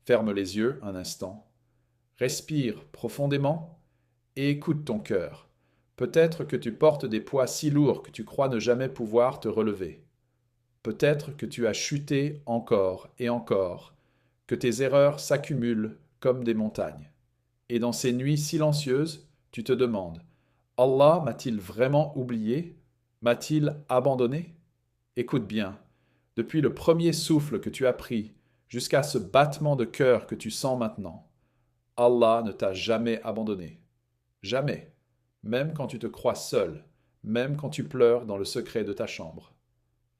Ferme les yeux un instant, respire profondément et écoute ton cœur. Peut-être que tu portes des poids si lourds que tu crois ne jamais pouvoir te relever. Peut-être que tu as chuté encore et encore, que tes erreurs s'accumulent comme des montagnes. Et dans ces nuits silencieuses, tu te demandes, Allah m'a-t-il vraiment oublié? M'a-t-il abandonné? Écoute bien, depuis le premier souffle que tu as pris jusqu'à ce battement de cœur que tu sens maintenant, Allah ne t'a jamais abandonné. Jamais. Même quand tu te crois seul, même quand tu pleures dans le secret de ta chambre,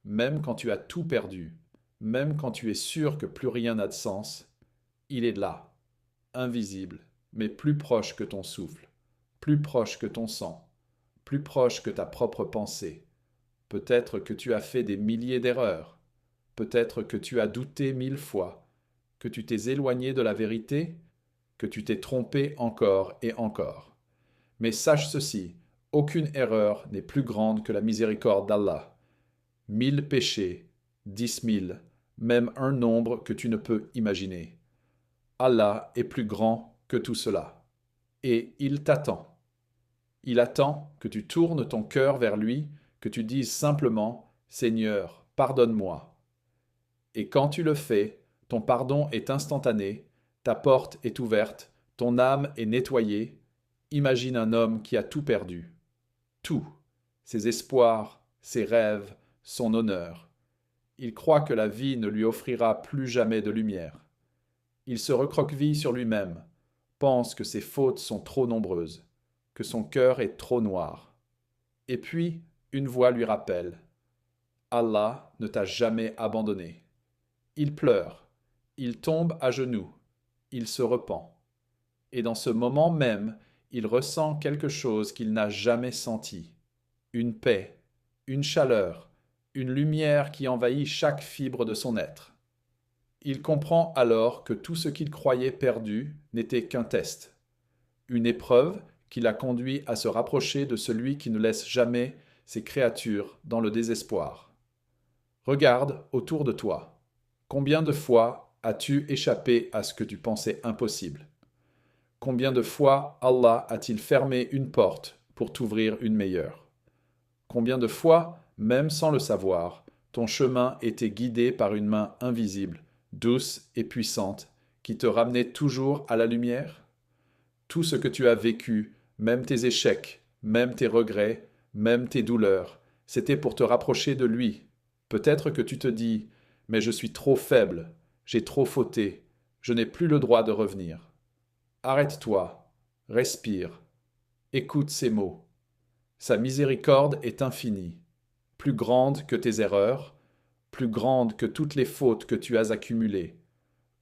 même quand tu as tout perdu, même quand tu es sûr que plus rien n'a de sens, il est là, invisible, mais plus proche que ton souffle, plus proche que ton sang, plus proche que ta propre pensée. Peut-être que tu as fait des milliers d'erreurs, peut-être que tu as douté 1000 fois, que tu t'es éloigné de la vérité, que tu t'es trompé encore et encore. Mais sache ceci, aucune erreur n'est plus grande que la miséricorde d'Allah. 1000 péchés, 10 000, même un nombre que tu ne peux imaginer. Allah est plus grand que tout cela. Et il t'attend. Il attend que tu tournes ton cœur vers lui, que tu dises simplement « Seigneur, pardonne-moi ». Et quand tu le fais, ton pardon est instantané, ta porte est ouverte, ton âme est nettoyée. Imagine un homme qui a tout perdu. Tout. Ses espoirs, ses rêves, son honneur. Il croit que la vie ne lui offrira plus jamais de lumière. Il se recroqueville sur lui-même, pense que ses fautes sont trop nombreuses, que son cœur est trop noir. Et puis, une voix lui rappelle, Allah ne t'a jamais abandonné. Il pleure, il tombe à genoux, il se repent. Et dans ce moment même, il ressent quelque chose qu'il n'a jamais senti. Une paix, une chaleur, une lumière qui envahit chaque fibre de son être. Il comprend alors que tout ce qu'il croyait perdu n'était qu'un test, une épreuve qui l'a conduit à se rapprocher de celui qui ne laisse jamais ses créatures dans le désespoir. Regarde autour de toi. Combien de fois as-tu échappé à ce que tu pensais impossible? Combien de fois Allah a-t-il fermé une porte pour t'ouvrir une meilleure? Combien de fois, même sans le savoir, ton chemin était guidé par une main invisible, douce et puissante, qui te ramenait toujours à la lumière? Tout ce que tu as vécu, même tes échecs, même tes regrets, même tes douleurs, c'était pour te rapprocher de lui. Peut-être que tu te dis, mais je suis trop faible, j'ai trop fauté, je n'ai plus le droit de revenir. Arrête-toi, respire, écoute ces mots. Sa miséricorde est infinie, plus grande que tes erreurs, plus grande que toutes les fautes que tu as accumulées,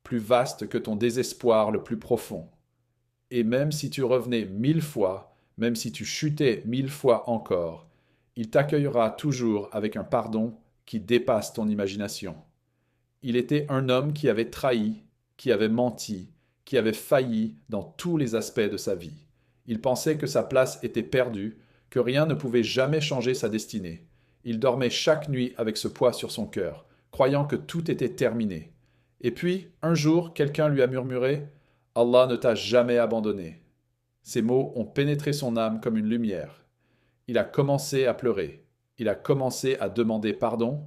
plus vaste que ton désespoir le plus profond. Et même si tu revenais 1000 fois, même si tu chutais 1000 fois encore, il t'accueillera toujours avec un pardon qui dépasse ton imagination. Il était un homme qui avait trahi, qui avait menti, qui avait failli dans tous les aspects de sa vie. Il pensait que sa place était perdue, que rien ne pouvait jamais changer sa destinée. Il dormait chaque nuit avec ce poids sur son cœur, croyant que tout était terminé. Et puis, un jour, quelqu'un lui a murmuré « Allah ne t'a jamais abandonné ». Ces mots ont pénétré son âme comme une lumière. Il a commencé à pleurer. Il a commencé à demander pardon.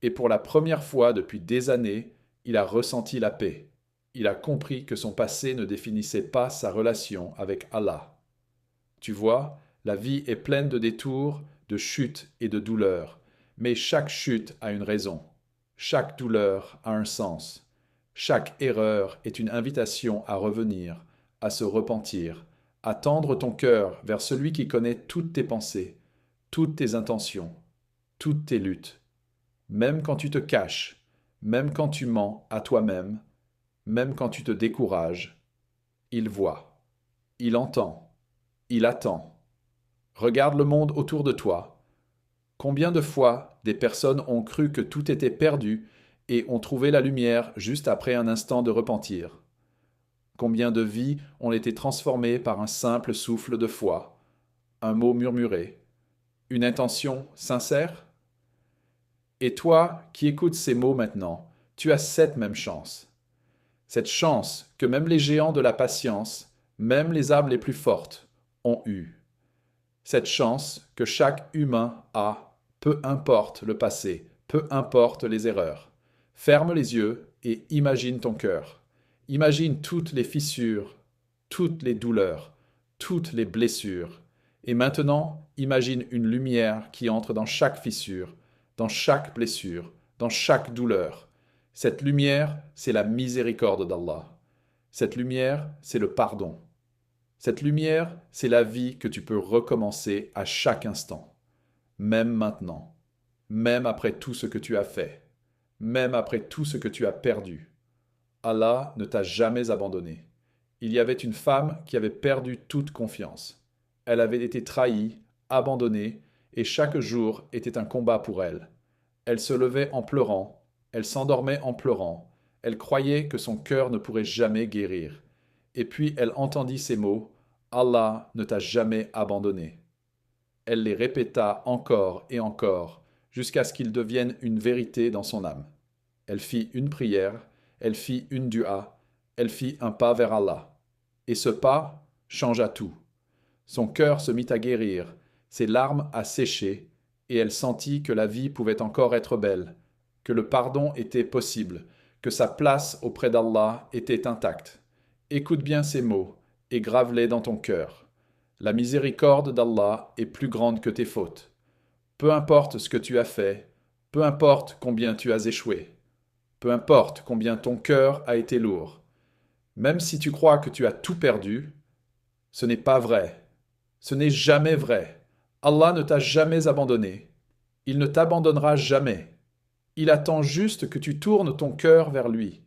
Et pour la première fois depuis des années, il a ressenti la paix. Il a compris que son passé ne définissait pas sa relation avec Allah. Tu vois, la vie est pleine de détours, de chutes et de douleurs. Mais chaque chute a une raison. Chaque douleur a un sens. Chaque erreur est une invitation à revenir, à se repentir, à tendre ton cœur vers celui qui connaît toutes tes pensées, toutes tes intentions, toutes tes luttes. Même quand tu te caches, même quand tu mens à toi-même, même quand tu te décourages, il voit, il entend, il attend. Regarde le monde autour de toi. Combien de fois des personnes ont cru que tout était perdu et ont trouvé la lumière juste après un instant de repentir? Combien de vies ont été transformées par un simple souffle de foi, un mot murmuré, une intention sincère? Et toi qui écoutes ces mots maintenant, tu as cette même chance. cette chance que même les géants de la patience, même les âmes les plus fortes, ont eue. Cette chance que chaque humain a, peu importe le passé, peu importe les erreurs. Ferme les yeux et imagine ton cœur. Imagine toutes les fissures, toutes les douleurs, toutes les blessures. Et maintenant, imagine une lumière qui entre dans chaque fissure, dans chaque blessure, dans chaque douleur. Cette lumière, c'est la miséricorde d'Allah. Cette lumière, c'est le pardon. Cette lumière, c'est la vie que tu peux recommencer à chaque instant, même maintenant, même après tout ce que tu as fait, même après tout ce que tu as perdu. Allah ne t'a jamais abandonné. Il y avait une femme qui avait perdu toute confiance. Elle avait été trahie, abandonnée, et chaque jour était un combat pour elle. Elle se levait en pleurant, elle s'endormait en pleurant, elle croyait que son cœur ne pourrait jamais guérir. Et puis elle entendit ces mots, Allah ne t'a jamais abandonné. Elle les répéta encore et encore, jusqu'à ce qu'ils deviennent une vérité dans son âme. Elle fit une prière, elle fit une dua, elle fit un pas vers Allah. Et ce pas changea tout. Son cœur se mit à guérir, ses larmes à sécher, et elle sentit que la vie pouvait encore être belle, que le pardon était possible, que sa place auprès d'Allah était intacte. Écoute bien ces mots et grave-les dans ton cœur. La miséricorde d'Allah est plus grande que tes fautes. Peu importe ce que tu as fait, peu importe combien tu as échoué, peu importe combien ton cœur a été lourd, même si tu crois que tu as tout perdu, ce n'est pas vrai. Ce n'est jamais vrai. Allah ne t'a jamais abandonné. Il ne t'abandonnera jamais. Il attend juste que tu tournes ton cœur vers lui.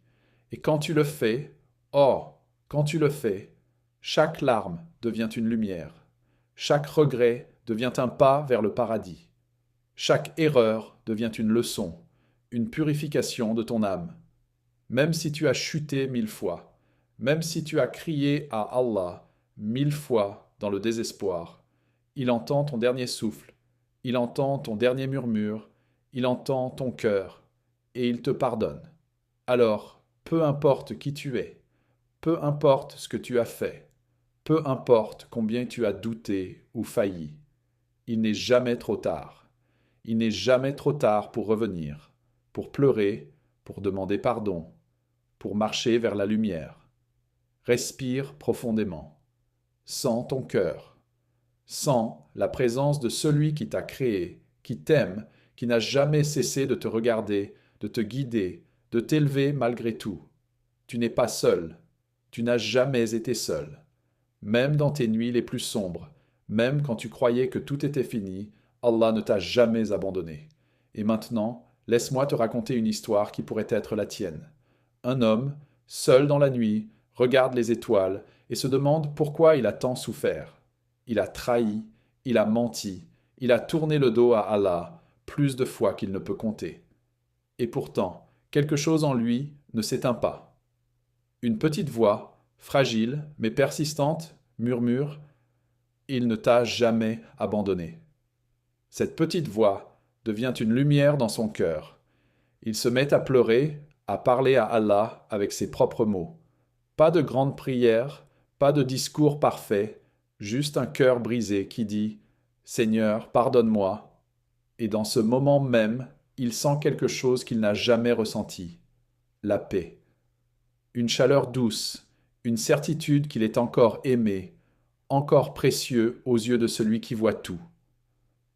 Et quand tu le fais, oh, quand tu le fais, chaque larme devient une lumière. Chaque regret devient un pas vers le paradis. Chaque erreur devient une leçon, une purification de ton âme. Même si tu as chuté 1000 fois, même si tu as crié à Allah 1000 fois dans le désespoir, il entend ton dernier souffle, il entend ton dernier murmure, il entend ton cœur, et il te pardonne. Alors, peu importe qui tu es, peu importe ce que tu as fait, peu importe combien tu as douté ou failli, il n'est jamais trop tard. Il n'est jamais trop tard pour revenir, pour pleurer, pour demander pardon, pour marcher vers la lumière. Respire profondément. Sens ton cœur. Sens la présence de celui qui t'a créé, qui t'aime, qui n'a jamais cessé de te regarder, de te guider, de t'élever malgré tout. Tu n'es pas seul. Tu n'as jamais été seul. Même dans tes nuits les plus sombres, même quand tu croyais que tout était fini, Allah ne t'a jamais abandonné. Et maintenant, laisse-moi te raconter une histoire qui pourrait être la tienne. Un homme, seul dans la nuit, regarde les étoiles et se demande pourquoi il a tant souffert. Il a trahi, il a menti, il a tourné le dos à Allah plus de fois qu'il ne peut compter. Et pourtant, quelque chose en lui ne s'éteint pas. Une petite voix, fragile mais persistante, murmure « Il ne t'a jamais abandonné ». Cette petite voix devient une lumière dans son cœur. Il se met à pleurer, à parler à Allah avec ses propres mots. Pas de grandes prières, pas de discours parfaits, juste un cœur brisé qui dit « Seigneur, pardonne-moi ». Et dans ce moment même, il sent quelque chose qu'il n'a jamais ressenti, la paix. Une chaleur douce, une certitude qu'il est encore aimé, encore précieux aux yeux de celui qui voit tout.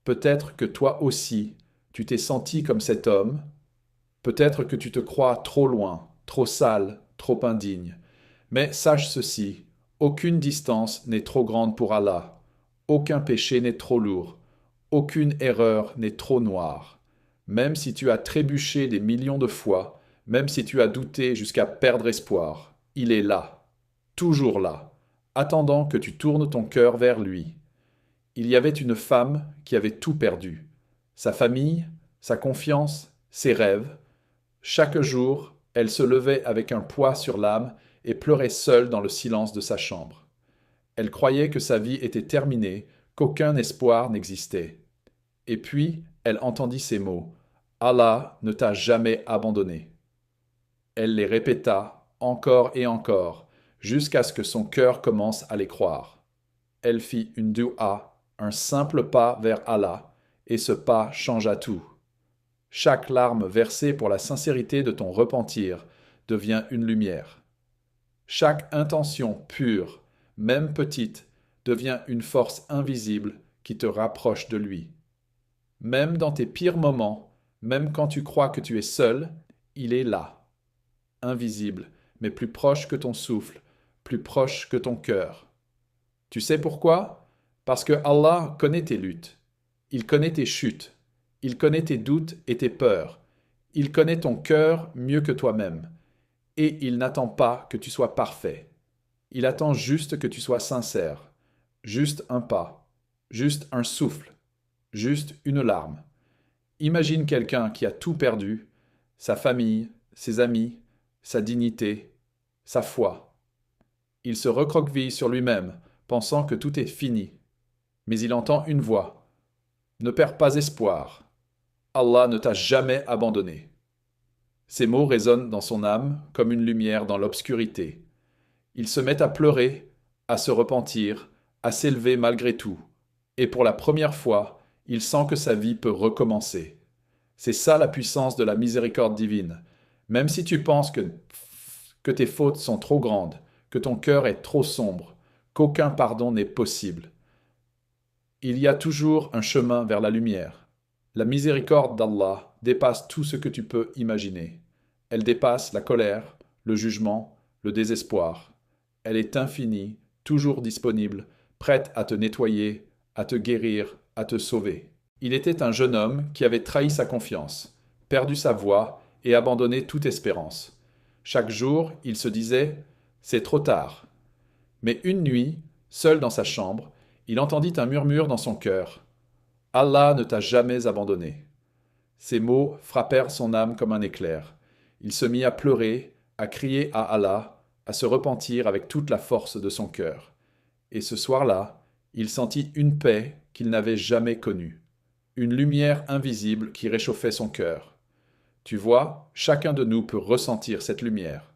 Peut-être que toi aussi, tu t'es senti comme cet homme, peut-être que tu te crois trop loin, trop sale, trop indigne. Mais sache ceci, aucune distance n'est trop grande pour Allah, aucun péché n'est trop lourd, aucune erreur n'est trop noire. Même si tu as trébuché des millions de fois, même si tu as douté jusqu'à perdre espoir, il est là, toujours là, attendant que tu tournes ton cœur vers lui. Il y avait une femme qui avait tout perdu, sa famille, sa confiance, ses rêves. Chaque jour, elle se levait avec un poids sur l'âme et pleurait seule dans le silence de sa chambre. Elle croyait que sa vie était terminée, qu'aucun espoir n'existait. Et puis, elle entendit ces mots « Allah ne t'a jamais abandonné ». Elle les répéta encore et encore, jusqu'à ce que son cœur commence à les croire. Elle fit une dua, un simple pas vers Allah, et ce pas changea tout. Chaque larme versée pour la sincérité de ton repentir devient une lumière. Chaque intention pure, même petite, devient une force invisible qui te rapproche de lui. Même dans tes pires moments, même quand tu crois que tu es seul, il est là, invisible, mais plus proche que ton souffle, plus proche que ton cœur. Tu sais pourquoi? Parce que Allah connaît tes luttes, il connaît tes chutes, il connaît tes doutes et tes peurs, il connaît ton cœur mieux que toi-même, et il n'attend pas que tu sois parfait. Il attend juste que tu sois sincère, juste un pas, juste un souffle, juste une larme. Imagine quelqu'un qui a tout perdu, sa famille, ses amis, sa dignité, sa foi. Il se recroqueville sur lui-même, pensant que tout est fini. Mais il entend une voix. Ne perds pas espoir. Allah ne t'a jamais abandonné. Ces mots résonnent dans son âme comme une lumière dans l'obscurité. Il se met à pleurer, à se repentir, à s'élever malgré tout. Et pour la première fois, il sent que sa vie peut recommencer. C'est ça la puissance de la miséricorde divine. Même si tu penses que tes fautes sont trop grandes, que ton cœur est trop sombre, qu'aucun pardon n'est possible. Il y a toujours un chemin vers la lumière. La miséricorde d'Allah dépasse tout ce que tu peux imaginer. Elle dépasse la colère, le jugement, le désespoir. Elle est infinie, toujours disponible, prête à te nettoyer, à te guérir, à te sauver. Il était un jeune homme qui avait trahi sa confiance, perdu sa voie et abandonné toute espérance. Chaque jour, il se disait « C'est trop tard ». Mais une nuit, seul dans sa chambre, il entendit un murmure dans son cœur. « Allah ne t'a jamais abandonné ». Ces mots frappèrent son âme comme un éclair. Il se mit à pleurer, à crier à Allah, à se repentir avec toute la force de son cœur. Et ce soir-là, il sentit une paix qu'il n'avait jamais connue. Une lumière invisible qui réchauffait son cœur. Tu vois, chacun de nous peut ressentir cette lumière.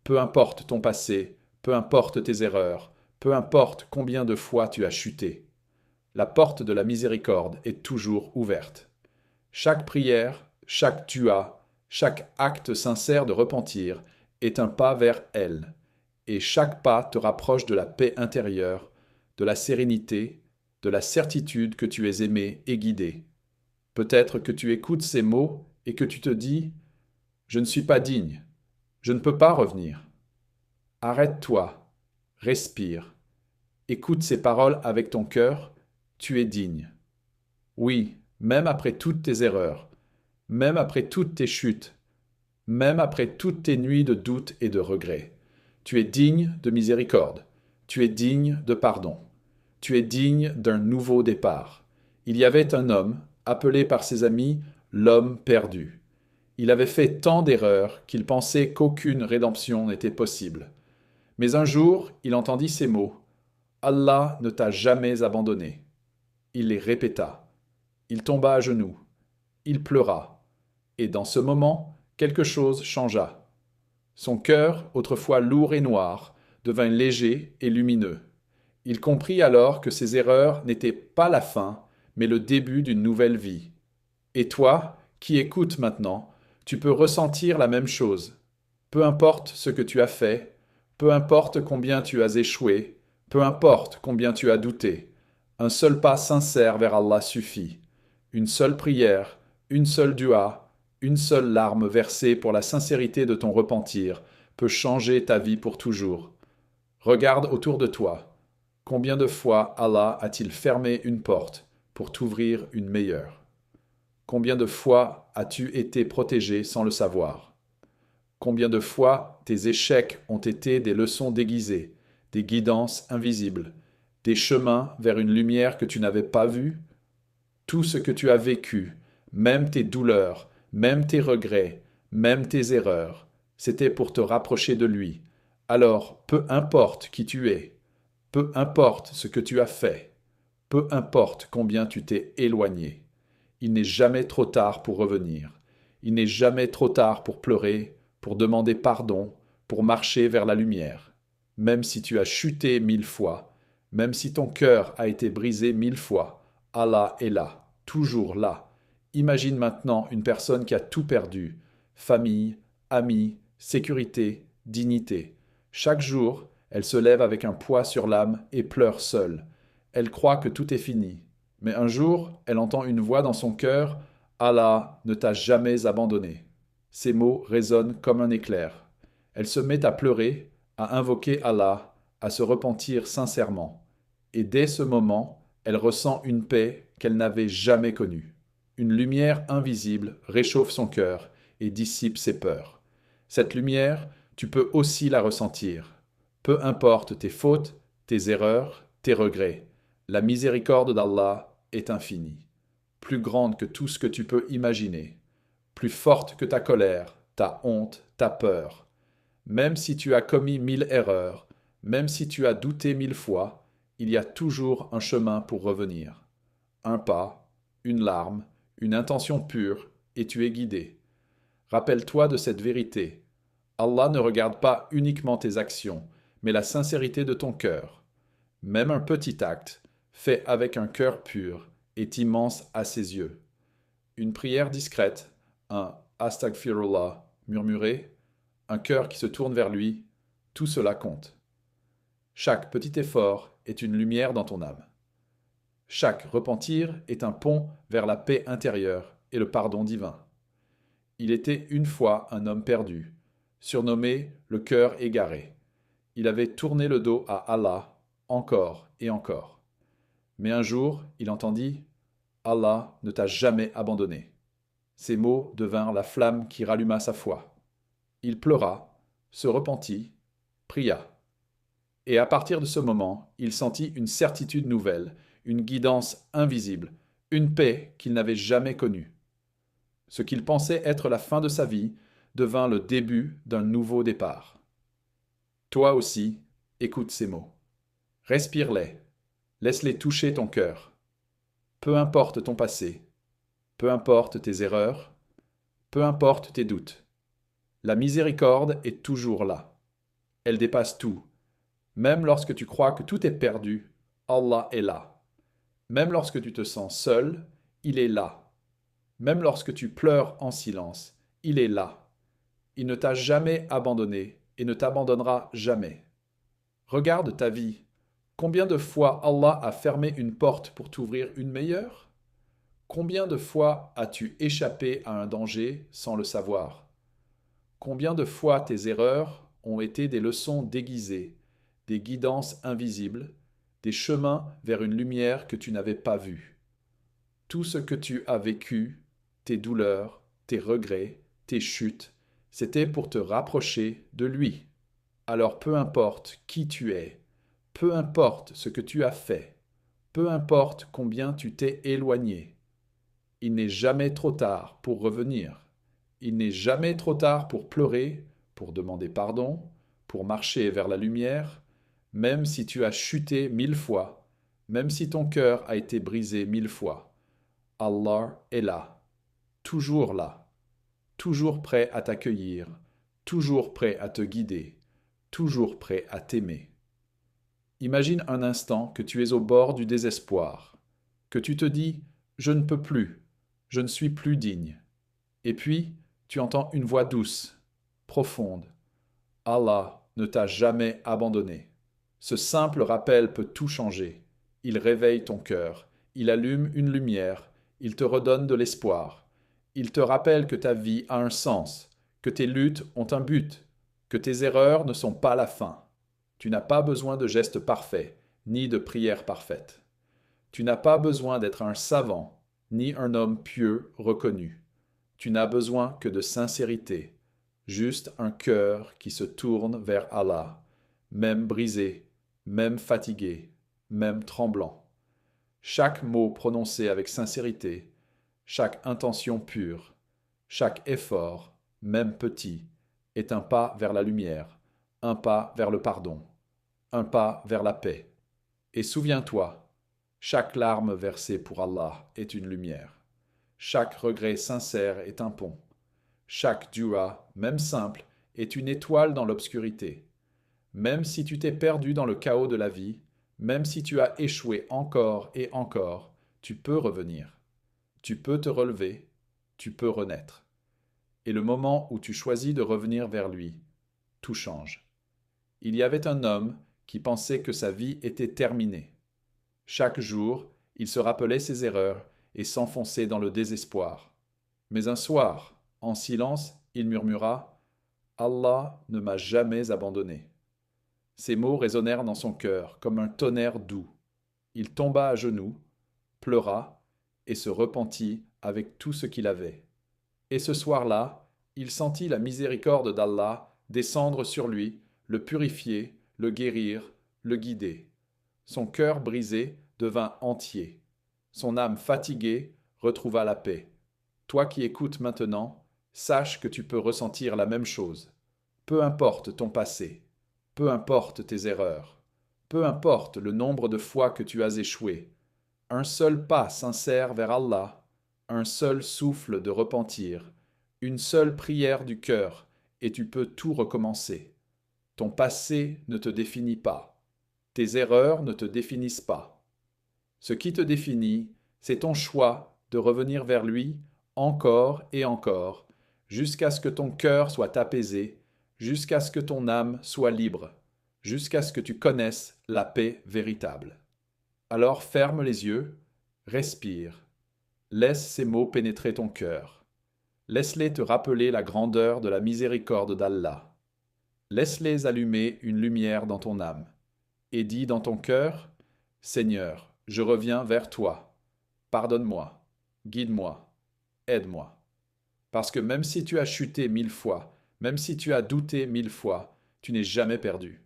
Peu importe ton passé, peu importe tes erreurs, peu importe combien de fois tu as chuté. La porte de la miséricorde est toujours ouverte. Chaque prière, chaque dua, chaque acte sincère de repentir est un pas vers elle, et chaque pas te rapproche de la paix intérieure, de la sérénité, de la certitude que tu es aimé et guidé. Peut-être que tu écoutes ces mots et que tu te dis « Je ne suis pas digne, je ne peux pas revenir ». Arrête-toi, respire, écoute ces paroles avec ton cœur, tu es digne. Oui, même après toutes tes erreurs, même après toutes tes chutes, même après toutes tes nuits de doute et de regret, tu es digne de miséricorde, tu es digne de pardon, tu es digne d'un nouveau départ. Il y avait un homme, appelé par ses amis l'homme perdu. Il avait fait tant d'erreurs qu'il pensait qu'aucune rédemption n'était possible. Mais un jour, il entendit ces mots. Allah ne t'a jamais abandonné. Il les répéta. Il tomba à genoux. Il pleura. Et dans ce moment, quelque chose changea. Son cœur, autrefois lourd et noir, devint léger et lumineux. Il comprit alors que ses erreurs n'étaient pas la fin, mais le début d'une nouvelle vie. Et toi, qui écoutes maintenant, tu peux ressentir la même chose. Peu importe ce que tu as fait, peu importe combien tu as échoué, peu importe combien tu as douté, un seul pas sincère vers Allah suffit. Une seule prière, une seule dua, une seule larme versée pour la sincérité de ton repentir peut changer ta vie pour toujours. Regarde autour de toi. Combien de fois Allah a-t-il fermé une porte pour t'ouvrir une meilleure? Combien de fois as-tu été protégé sans le savoir? Combien de fois tes échecs ont été des leçons déguisées, des guidances invisibles, des chemins vers une lumière que tu n'avais pas vue? Tout ce que tu as vécu, même tes douleurs, même tes regrets, même tes erreurs, c'était pour te rapprocher de lui. Alors, peu importe qui tu es, peu importe ce que tu as fait, peu importe combien tu t'es éloigné, il n'est jamais trop tard pour revenir. Il n'est jamais trop tard pour pleurer, pour demander pardon, pour marcher vers la lumière. Même si tu as chuté 1000 fois, même si ton cœur a été brisé 1000 fois, Allah est là, toujours là. Imagine maintenant une personne qui a tout perdu, famille, amis, sécurité, dignité. Chaque jour, elle se lève avec un poids sur l'âme et pleure seule. Elle croit que tout est fini. Mais un jour, elle entend une voix dans son cœur, Allah ne t'a jamais abandonné. Ces mots résonnent comme un éclair. Elle se met à pleurer, à invoquer Allah, à se repentir sincèrement. Et dès ce moment, elle ressent une paix qu'elle n'avait jamais connue. Une lumière invisible réchauffe son cœur et dissipe ses peurs. Cette lumière, tu peux aussi la ressentir. Peu importe tes fautes, tes erreurs, tes regrets, la miséricorde d'Allah est infinie, plus grande que tout ce que tu peux imaginer, plus forte que ta colère, ta honte, ta peur. Même si tu as commis 1000 erreurs, même si tu as douté 1000 fois, il y a toujours un chemin pour revenir. Un pas, une larme, une intention pure, et tu es guidé. Rappelle-toi de cette vérité. Allah ne regarde pas uniquement tes actions, mais la sincérité de ton cœur. Même un petit acte, fait avec un cœur pur, est immense à ses yeux. Une prière discrète, un Astaghfirullah murmuré, un cœur qui se tourne vers lui, tout cela compte. Chaque petit effort est une lumière dans ton âme. Chaque repentir est un pont vers la paix intérieure et le pardon divin. Il était une fois un homme perdu, surnommé le cœur égaré. Il avait tourné le dos à Allah encore et encore. Mais un jour, il entendit « Allah ne t'a jamais abandonné ». Ces mots devinrent la flamme qui ralluma sa foi. Il pleura, se repentit, pria. Et à partir de ce moment, il sentit une certitude nouvelle, une guidance invisible, une paix qu'il n'avait jamais connue. Ce qu'il pensait être la fin de sa vie devint le début d'un nouveau départ. Toi aussi, écoute ces mots. Respire-les, laisse-les toucher ton cœur. Peu importe ton passé, peu importe tes erreurs, peu importe tes doutes. La miséricorde est toujours là. Elle dépasse tout. Même lorsque tu crois que tout est perdu, Allah est là. Même lorsque tu te sens seul, il est là. Même lorsque tu pleures en silence, il est là. Il ne t'a jamais abandonné et ne t'abandonnera jamais. Regarde ta vie. Combien de fois Allah a fermé une porte pour t'ouvrir une meilleure? Combien de fois as-tu échappé à un danger sans le savoir? Combien de fois tes erreurs ont été des leçons déguisées, des guidances invisibles, des chemins vers une lumière que tu n'avais pas vue? Tout ce que tu as vécu, tes douleurs, tes regrets, tes chutes, c'était pour te rapprocher de lui. Alors peu importe qui tu es, peu importe ce que tu as fait, peu importe combien tu t'es éloigné, il n'est jamais trop tard pour revenir. Il n'est jamais trop tard pour pleurer, pour demander pardon, pour marcher vers la lumière, même si tu as chuté 1000 fois, même si ton cœur a été brisé 1000 fois. Allah est là, toujours prêt à t'accueillir, toujours prêt à te guider, toujours prêt à t'aimer. Imagine un instant que tu es au bord du désespoir, que tu te dis « je ne peux plus, je ne suis plus digne ». Et puis, tu entends une voix douce, profonde. Allah ne t'a jamais abandonné. Ce simple rappel peut tout changer. Il réveille ton cœur, il allume une lumière, il te redonne de l'espoir. Il te rappelle que ta vie a un sens, que tes luttes ont un but, que tes erreurs ne sont pas la fin. Tu n'as pas besoin de gestes parfaits, ni de prières parfaites. Tu n'as pas besoin d'être un savant, ni un homme pieux reconnu. Tu n'as besoin que de sincérité, juste un cœur qui se tourne vers Allah, même brisé, même fatigué, même tremblant. Chaque mot prononcé avec sincérité, chaque intention pure, chaque effort, même petit, est un pas vers la lumière, un pas vers le pardon, un pas vers la paix. Et souviens-toi, chaque larme versée pour Allah est une lumière. Chaque regret sincère est un pont. Chaque dua, même simple, est une étoile dans l'obscurité. Même si tu t'es perdu dans le chaos de la vie, même si tu as échoué encore et encore, tu peux revenir. Tu peux te relever, tu peux renaître. Et le moment où tu choisis de revenir vers lui, tout change. Il y avait un homme qui pensait que sa vie était terminée. Chaque jour, il se rappelait ses erreurs et s'enfonçait dans le désespoir. Mais un soir, en silence, il murmura « Allah ne m'a jamais abandonné ». Ces mots résonnèrent dans son cœur comme un tonnerre doux. Il tomba à genoux, pleura et se repentit avec tout ce qu'il avait. Et ce soir-là, il sentit la miséricorde d'Allah descendre sur lui, le purifier, le guérir, le guider. Son cœur brisé devint entier. Son âme fatiguée retrouva la paix. Toi qui écoutes maintenant, sache que tu peux ressentir la même chose. Peu importe ton passé, peu importe tes erreurs, peu importe le nombre de fois que tu as échoué, un seul pas sincère vers Allah, un seul souffle de repentir, une seule prière du cœur, et tu peux tout recommencer. Ton passé ne te définit pas. Tes erreurs ne te définissent pas. Ce qui te définit, c'est ton choix de revenir vers lui encore et encore, jusqu'à ce que ton cœur soit apaisé, jusqu'à ce que ton âme soit libre, jusqu'à ce que tu connaisses la paix véritable. Alors ferme les yeux, respire, laisse ces mots pénétrer ton cœur. Laisse-les te rappeler la grandeur de la miséricorde d'Allah. Laisse-les allumer une lumière dans ton âme. Et dis dans ton cœur, Seigneur, je reviens vers toi. Pardonne-moi, guide-moi, aide-moi. Parce que même si tu as chuté 1000 fois, même si tu as douté 1000 fois, tu n'es jamais perdu.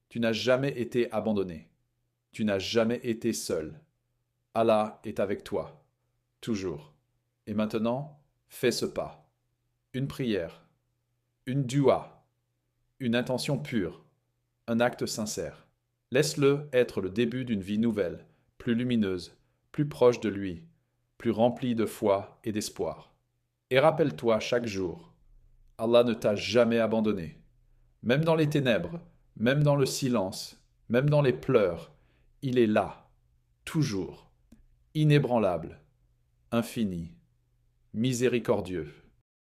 Tu n'as jamais été abandonné. Tu n'as jamais été seul. Allah est avec toi, toujours. Et maintenant, fais ce pas. Une prière, une dua, une intention pure, un acte sincère. Laisse-le être le début d'une vie nouvelle, plus lumineuse, plus proche de lui, plus remplie de foi et d'espoir. Et rappelle-toi chaque jour, Allah ne t'a jamais abandonné. Même dans les ténèbres, même dans le silence, même dans les pleurs, il est là, toujours, inébranlable, infini, miséricordieux.